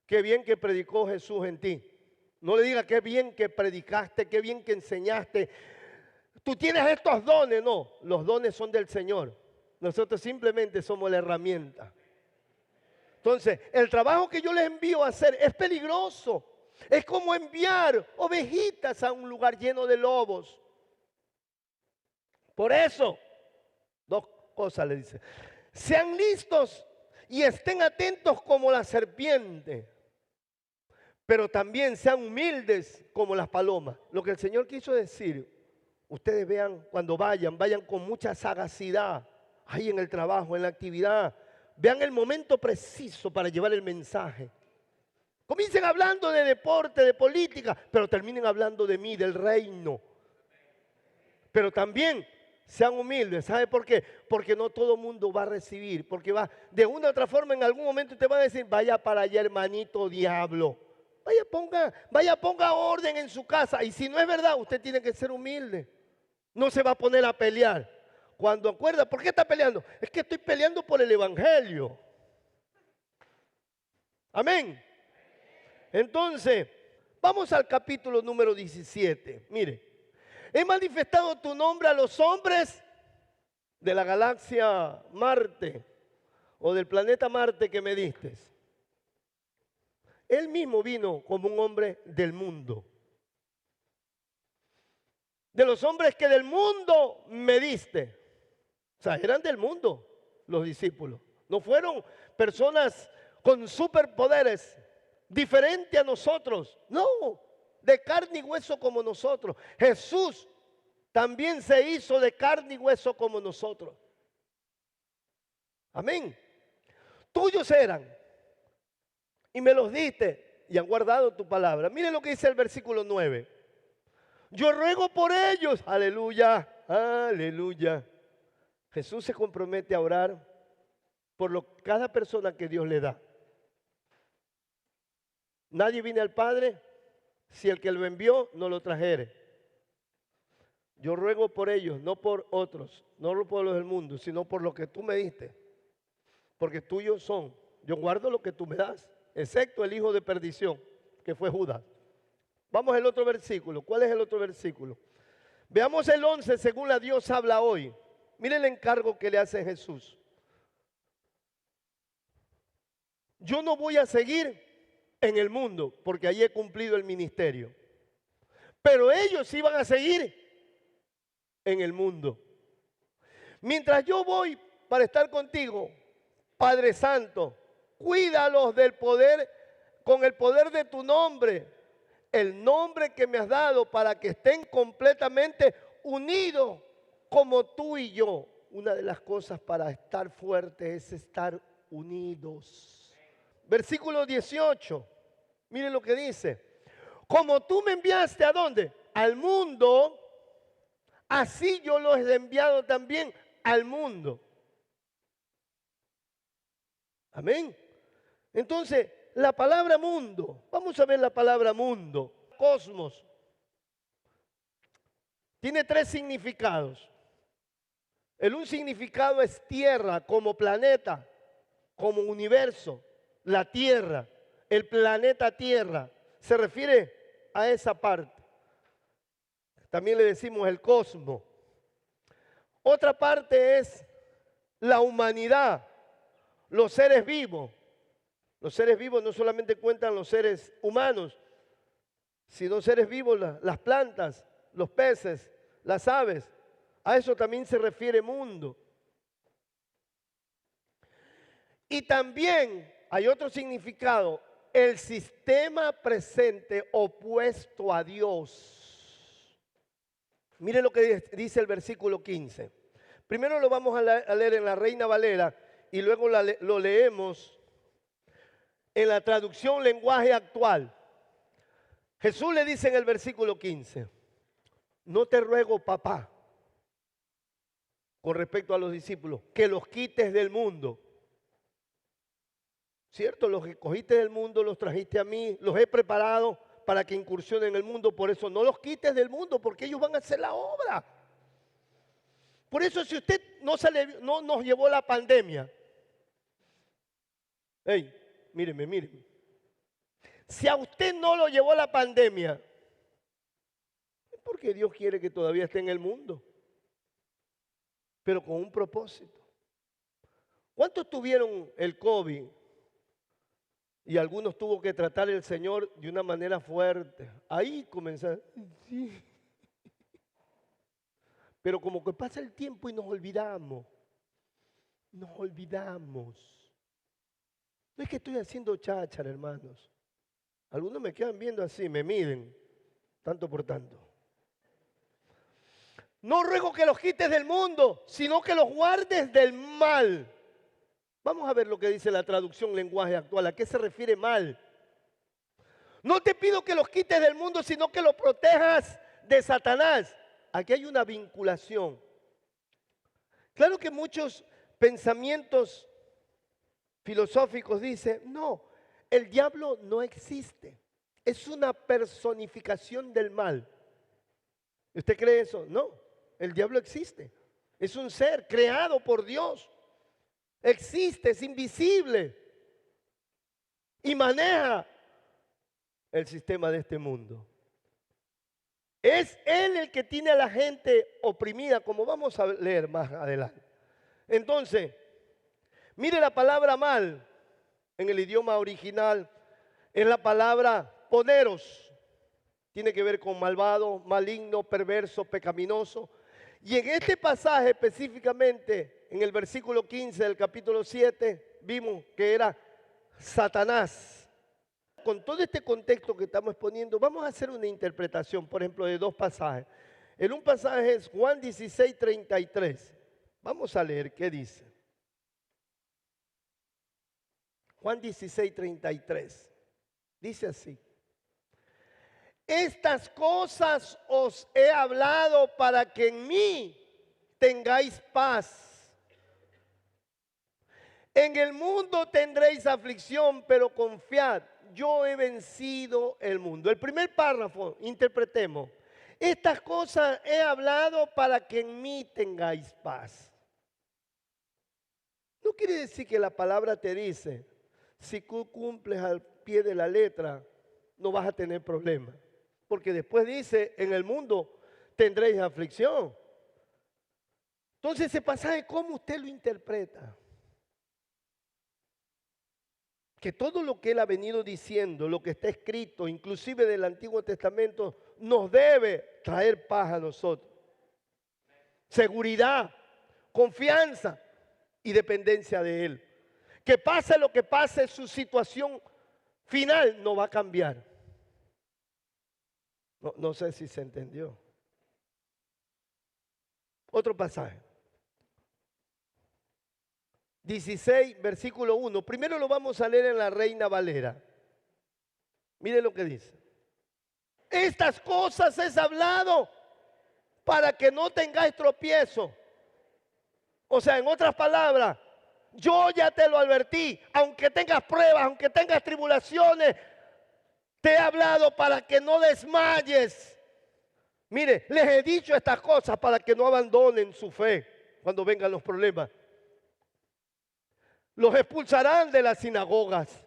qué bien que predicó Jesús en ti. No le diga qué bien que predicaste, qué bien que enseñaste. Tú tienes estos dones. No, los dones son del Señor. Nosotros simplemente somos la herramienta. Entonces, el trabajo que yo les envío a hacer es peligroso. Es como enviar ovejitas a un lugar lleno de lobos. Por eso, dos cosas le dice. Sean listos y estén atentos como la serpiente. Pero también sean humildes como las palomas. Lo que el Señor quiso decir, ustedes vean cuando vayan con mucha sagacidad. Ahí en el trabajo, en la actividad. vean el momento preciso para llevar el mensaje. Comiencen hablando de deporte, de política, pero terminen hablando de mí, del reino. Pero también sean humildes. ¿Sabe por qué? Porque no todo el mundo va a recibir. Porque va, de una u otra forma, en algún momento te va a decir, vaya para allá, hermanito diablo. Vaya, ponga orden en su casa. Y si no es verdad, usted tiene que ser humilde. No se va a poner a pelear. Cuando acuerda, ¿por qué está peleando? Es que estoy peleando por el evangelio. Amén. Entonces, vamos al capítulo número 17. Mire, he manifestado tu nombre a los hombres de la galaxia Marte o del planeta Marte que me diste. Él mismo vino como un hombre del mundo. De los hombres que del mundo me diste. O sea, eran del mundo los discípulos. No fueron personas con superpoderes diferentes a nosotros. No, de carne y hueso como nosotros. Jesús también se hizo de carne y hueso como nosotros. Amén. Tuyos eran y me los diste y han guardado tu palabra. Miren lo que dice el versículo 9. Yo ruego por ellos. Aleluya, aleluya. Jesús se compromete a orar por cada persona que Dios le da. Nadie viene al Padre si el que lo envió no lo trajere. Yo ruego por ellos, no por otros, no por los del mundo, sino por lo que tú me diste. Porque tuyos son. Yo guardo lo que tú me das, excepto el hijo de perdición, que fue Judas. Vamos al otro versículo. ¿Cuál es el otro versículo? Veamos el 11, según la Dios habla hoy. Miren el encargo que le hace Jesús. Yo no voy a seguir en el mundo, porque allí he cumplido el ministerio. Pero ellos iban a seguir en el mundo. Mientras yo voy para estar contigo, Padre Santo, cuídalos del poder, con el poder de tu nombre, el nombre que me has dado, para que estén completamente unidos como tú y yo. Una de las cosas para estar fuertes es estar unidos. Versículo 18, miren lo que dice. Como tú me enviaste, ¿a dónde? Al mundo, así yo los he enviado también al mundo. Amén. Entonces, la palabra mundo, vamos a ver la palabra mundo, cosmos, tiene tres significados. Un significado es tierra, como planeta, como universo, la tierra, el planeta Tierra, se refiere a esa parte. También le decimos el cosmos. Otra parte es la humanidad, los seres vivos. Los seres vivos no solamente cuentan los seres humanos, sino seres vivos, las plantas, los peces, las aves. A eso también se refiere mundo. Y también hay otro significado, el sistema presente opuesto a Dios. Mire lo que dice el versículo 15. Primero lo vamos a leer en la Reina Valera y luego lo leemos en la traducción lenguaje actual. Jesús le dice en el versículo 15, no te ruego, papá, con respecto a los discípulos, que los quites del mundo. ¿Cierto? Los que cogiste del mundo, los trajiste a mí, los he preparado para que incursionen en el mundo. Por eso no los quites del mundo, porque ellos van a hacer la obra. Por eso si usted no nos llevó la pandemia, míreme. Si a usted no lo llevó la pandemia, es porque Dios quiere que todavía esté en el mundo, pero con un propósito. ¿Cuántos tuvieron el COVID? Y algunos tuvo que tratar el Señor de una manera fuerte. Ahí comenzaron. Sí. Pero como que pasa el tiempo y nos olvidamos. Nos olvidamos. No es que estoy haciendo cháchara, hermanos. Algunos me quedan viendo así, me miden. Tanto por tanto. No ruego que los quites del mundo, sino que los guardes del mal. Vamos a ver lo que dice la traducción lenguaje actual. ¿A qué se refiere mal? No te pido que los quites del mundo, sino que los protejas de Satanás. Aquí hay una vinculación. Claro que muchos pensamientos filosóficos dicen, no, el diablo no existe. Es una personificación del mal. ¿Usted cree eso? No, el diablo existe. Es un ser creado por Dios. Existe, es invisible. Y maneja el sistema de este mundo. Es él el que tiene a la gente oprimida, como vamos a leer más adelante. Entonces, mire la palabra mal en el idioma original, es la palabra poneros. Tiene que ver con malvado, maligno, perverso, pecaminoso. Y en este pasaje específicamente, en el versículo 15 del capítulo 7, vimos que era Satanás. Con todo este contexto que estamos exponiendo, vamos a hacer una interpretación, por ejemplo, de dos pasajes. En un pasaje es Juan 16, 33. Vamos a leer qué dice. Juan 16, 33. Dice así. Estas cosas os he hablado para que en mí tengáis paz. En el mundo tendréis aflicción, pero confiad, yo he vencido el mundo. El primer párrafo, interpretemos. Estas cosas he hablado para que en mí tengáis paz. No quiere decir que la palabra te dice, si tú cumples al pie de la letra, no vas a tener problemas. Porque después dice, en el mundo tendréis aflicción. Entonces ese pasaje, ¿cómo usted lo interpreta? Que todo lo que él ha venido diciendo, lo que está escrito, inclusive del Antiguo Testamento, nos debe traer paz a nosotros. Seguridad, confianza y dependencia de él. Que pase lo que pase, su situación final no va a cambiar. No sé si se entendió. Otro pasaje. 16, versículo 1. Primero lo vamos a leer en la Reina Valera. Mire lo que dice. Estas cosas es hablado para que no tengáis tropiezo. O sea, en otras palabras, yo ya te lo advertí. Aunque tengas pruebas, aunque tengas tribulaciones, te he hablado para que no desmayes. Mire, les he dicho estas cosas para que no abandonen su fe cuando vengan los problemas. Los expulsarán de las sinagogas.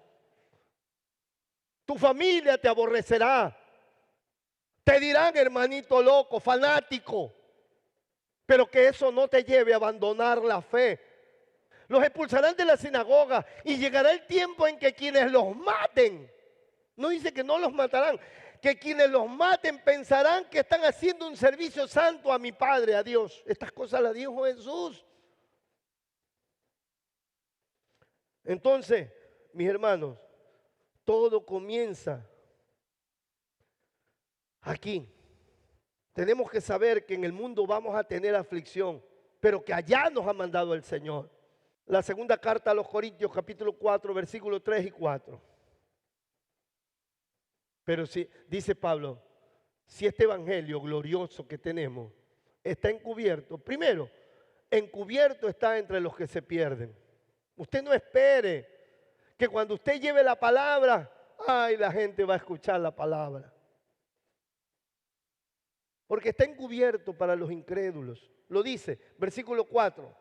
Tu familia te aborrecerá. Te dirán hermanito loco, fanático. Pero que eso no te lleve a abandonar la fe. Los expulsarán de la sinagoga y llegará el tiempo en que quienes los maten, no dice que no los matarán, que quienes los maten pensarán que están haciendo un servicio santo a mi Padre, a Dios. Estas cosas las dijo Jesús. Entonces, mis hermanos, todo comienza aquí. Tenemos que saber que en el mundo vamos a tener aflicción, pero que allá nos ha mandado el Señor. La segunda carta a los Corintios, capítulo 4, versículos 3 y 4. Pero si, dice Pablo, si este evangelio glorioso que tenemos está encubierto, primero, encubierto está entre los que se pierden. Usted no espere que cuando usted lleve la palabra, ay, la gente va a escuchar la palabra. Porque está encubierto para los incrédulos. Lo dice, versículo 4.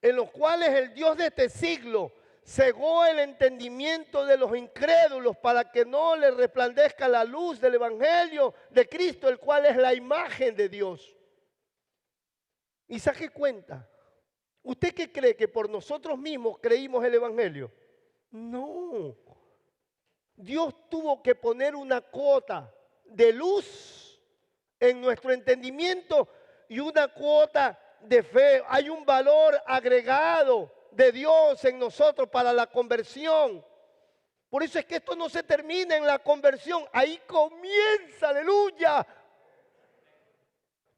En los cuales el Dios de este siglo cegó el entendimiento de los incrédulos para que no les resplandezca la luz del evangelio de Cristo, el cual es la imagen de Dios. Y saque cuenta. ¿Usted qué cree? ¿Que por nosotros mismos creímos el evangelio? No. Dios tuvo que poner una cuota de luz en nuestro entendimiento y una cuota de fe. Hay un valor agregado de Dios en nosotros para la conversión. Por eso es que esto no se termina en la conversión. Ahí comienza, aleluya.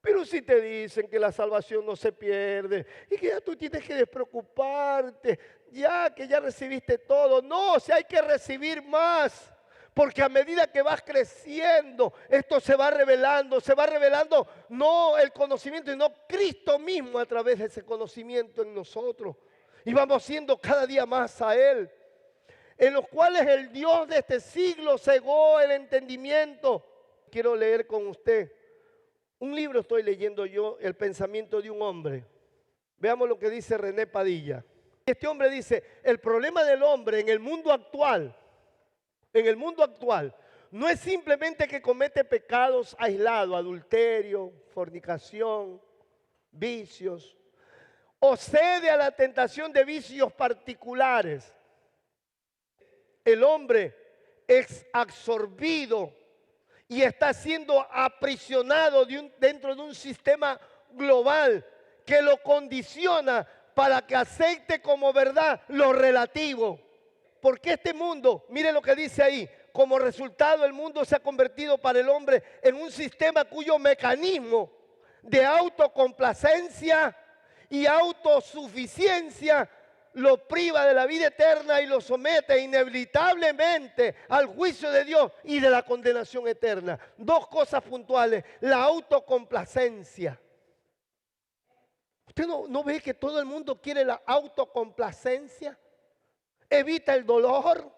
Pero si te dicen que la salvación no se pierde y que ya tú tienes que despreocuparte, ya que ya recibiste todo. No, si hay que recibir más. Porque a medida que vas creciendo, esto se va revelando no el conocimiento, sino Cristo mismo a través de ese conocimiento en nosotros. Y vamos siendo cada día más a Él. En los cuales el Dios de este siglo cegó el entendimiento. Quiero leer con usted un libro, estoy leyendo yo, El pensamiento de un hombre. Veamos lo que dice René Padilla. Este hombre dice, el problema del hombre en el mundo actual, no es simplemente que comete pecados aislados, adulterio, fornicación, vicios, o cede a la tentación de vicios particulares. El hombre es absorbido y está siendo aprisionado dentro de un sistema global que lo condiciona para que acepte como verdad lo relativo. Porque este mundo, mire lo que dice ahí, como resultado el mundo se ha convertido para el hombre en un sistema cuyo mecanismo de autocomplacencia y autosuficiencia lo priva de la vida eterna y lo somete inevitablemente al juicio de Dios y de la condenación eterna. Dos cosas puntuales, la autocomplacencia. ¿Usted no ve que todo el mundo quiere la autocomplacencia? Evita el dolor,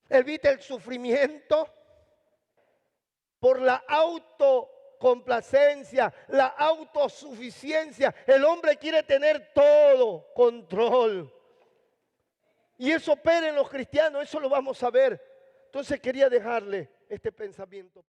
evita el sufrimiento por la autocomplacencia, la autosuficiencia. El hombre quiere tener todo control. Y eso opera en los cristianos, eso lo vamos a ver. Entonces quería dejarle este pensamiento.